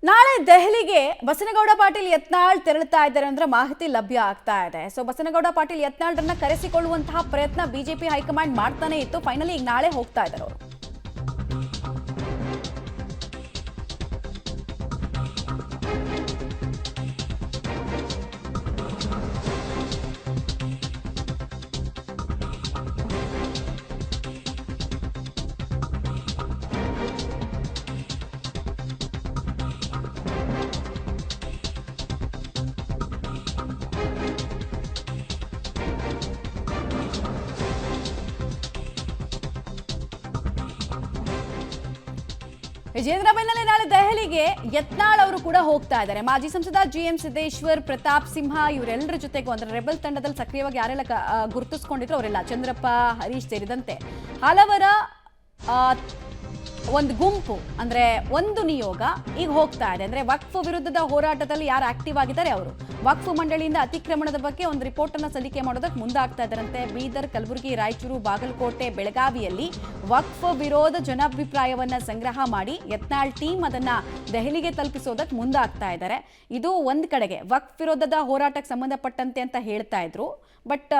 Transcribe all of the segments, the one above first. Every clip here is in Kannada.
ನಾಳೆ ದೆಹಲಿಗೆ ಬಸನಗೌಡ ಪಾಟೀಲ್ ಯತ್ನಾಳ್ ತೆರಳುತ್ತಾ ಇದ್ದಾರೆ ಅಂದ್ರೆ ಮಾಹಿತಿ ಲಭ್ಯ ಆಗ್ತಾ ಇದೆ. ಸೊ ಬಸನಗೌಡ ಪಾಟೀಲ್ ಯತ್ನಾಳ್ರನ್ನ ಕರೆಸಿಕೊಳ್ಳುವಂತಹ ಪ್ರಯತ್ನ ಬಿಜೆಪಿ ಹೈಕಮಾಂಡ್ ಮಾಡ್ತಾನೆ ಇತ್ತು. ಫೈನಲಿ ಈಗ ನಾಳೆ ಹೋಗ್ತಾ ಇದ್ದಾರೆ ಅವರು. ವಿಜೇಂದ್ರ ಬೆನ್ನಲ್ಲೇ ನಾಳೆ ದೆಹಲಿಗೆ ಯತ್ನಾಳ್ ಅವರು ಕೂಡ ಹೋಗ್ತಾ ಇದ್ದಾರೆ. ಮಾಜಿ ಸಂಸದ ಜಿಎಂ ಸಿದ್ದೇಶ್ವರ್, ಪ್ರತಾಪ್ ಸಿಂಹ ಇವರೆಲ್ಲರ ಜೊತೆಗೂ ಅಂದ್ರೆ ರೆಬಲ್ ತಂಡದಲ್ಲಿ ಸಕ್ರಿಯವಾಗಿ ಯಾರೆಲ್ಲ ಗುರುತಿಸ್ಕೊಂಡಿದ್ರು ಅವರೆಲ್ಲ, ಚಂದ್ರಪ್ಪ, ಹರೀಶ್ ಸೇರಿದಂತೆ ಹಲವರ ಒಂದು ಗುಂಪು ಅಂದ್ರೆ ಒಂದು ನಿಯೋಗ ಈಗ ಹೋಗ್ತಾ ಇದೆ. ಅಂದ್ರೆ ವಕ್ಫ್ ವಿರುದ್ಧದ ಹೋರಾಟದಲ್ಲಿ ಯಾರು ಆಕ್ಟಿವ್ ಆಗಿದ್ದಾರೆ ಅವರು ವಕ್ಫ್ ಮಂಡಳಿಯಿಂದ ಅತಿಕ್ರಮಣದ ಬಗ್ಗೆ ಒಂದು ರಿಪೋರ್ಟ್ ಅನ್ನು ಸಲ್ಲಿಕೆ ಮಾಡೋದಕ್ಕೆ ಮುಂದಾಗ್ತಾ ಇದ್ದಾರಂತೆ. ಬೀದರ್, ಕಲಬುರಗಿ, ರಾಯಚೂರು, ಬಾಗಲಕೋಟೆ, ಬೆಳಗಾವಿಯಲ್ಲಿ ವಕ್ಫ್ ವಿರೋಧ ಜನಾಭಿಪ್ರಾಯವನ್ನ ಸಂಗ್ರಹ ಮಾಡಿ ಯತ್ನಾಳ್ ಟೀಮ್ ಅದನ್ನ ದೆಹಲಿಗೆ ತಲುಪಿಸೋದಕ್ಕೆ ಮುಂದಾಗ್ತಾ ಇದ್ದಾರೆ. ಇದು ಒಂದ್ ಕಡೆಗೆ ವಕ್ಫ್ ವಿರೋಧದ ಹೋರಾಟಕ್ಕೆ ಸಂಬಂಧಪಟ್ಟಂತೆ ಅಂತ ಹೇಳ್ತಾ ಇದ್ರು. ಬಟ್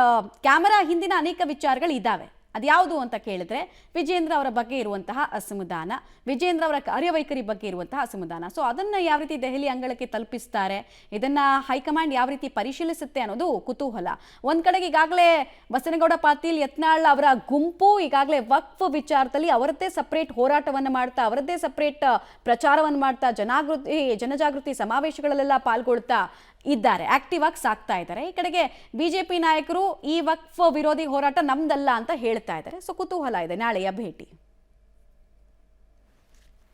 ಕ್ಯಾಮೆರಾ ಹಿಂದಿನ ಅನೇಕ ವಿಚಾರಗಳು ಇದಾವೆ. ಅದ್ಯಾವುದು ಅಂತ ಕೇಳಿದ್ರೆ ವಿಜೇಂದ್ರ ಅವರ ಬಗ್ಗೆ ಇರುವಂತಹ ಅಸಮಾಧಾನ, ವಿಜೇಂದ್ರ ಅವರ ಕಾರ್ಯವೈಖರಿ ಬಗ್ಗೆ ಇರುವಂತಹ ಅಸಮಾಧಾನ. ಸೊ ಅದನ್ನ ಯಾವ ರೀತಿ ದೆಹಲಿ ಅಂಗಳಕ್ಕೆ ತಲುಪಿಸ್ತಾರೆ, ಇದನ್ನ ಹೈಕಮಾಂಡ್ ಯಾವ ರೀತಿ ಪರಿಶೀಲಿಸುತ್ತೆ ಅನ್ನೋದು ಕುತೂಹಲ. ಒಂದ್ ಕಡೆಗೆ ಈಗಾಗಲೇ ಬಸನಗೌಡ ಪಾಟೀಲ್ ಯತ್ನಾಳ್ ಅವರ ಗುಂಪು ಈಗಾಗಲೇ ವಕ್ಫ್ ವಿಚಾರದಲ್ಲಿ ಅವರದ್ದೇ ಸಪರೇಟ್ ಹೋರಾಟವನ್ನು ಮಾಡ್ತಾ, ಅವರದ್ದೇ ಸಪರೇಟ್ ಪ್ರಚಾರವನ್ನು ಮಾಡ್ತಾ, ಜನಜಾಗೃತಿ ಸಮಾವೇಶಗಳಲ್ಲೆಲ್ಲ ಪಾಲ್ಗೊಳ್ತಾ ಇದ್ದಾರೆ, ಆಕ್ಟಿವ್ ಆಗಿ ಸಾಕ್ತಾ ಇದ್ದಾರೆ. ಈ ಕಡೆಗೆ ಬಿಜೆಪಿ ನಾಯಕರು ಈ ವಕ್ಫ್ ವಿರೋಧಿ ಹೋರಾಟ ನಮ್ದಲ್ಲ ಅಂತ ಹೇಳ್ತಾ ಇದ್ದಾರೆ. ಸೊ ಕುತೂಹಲ ಇದೆ ನಾಳೆಯ ಭೇಟಿ.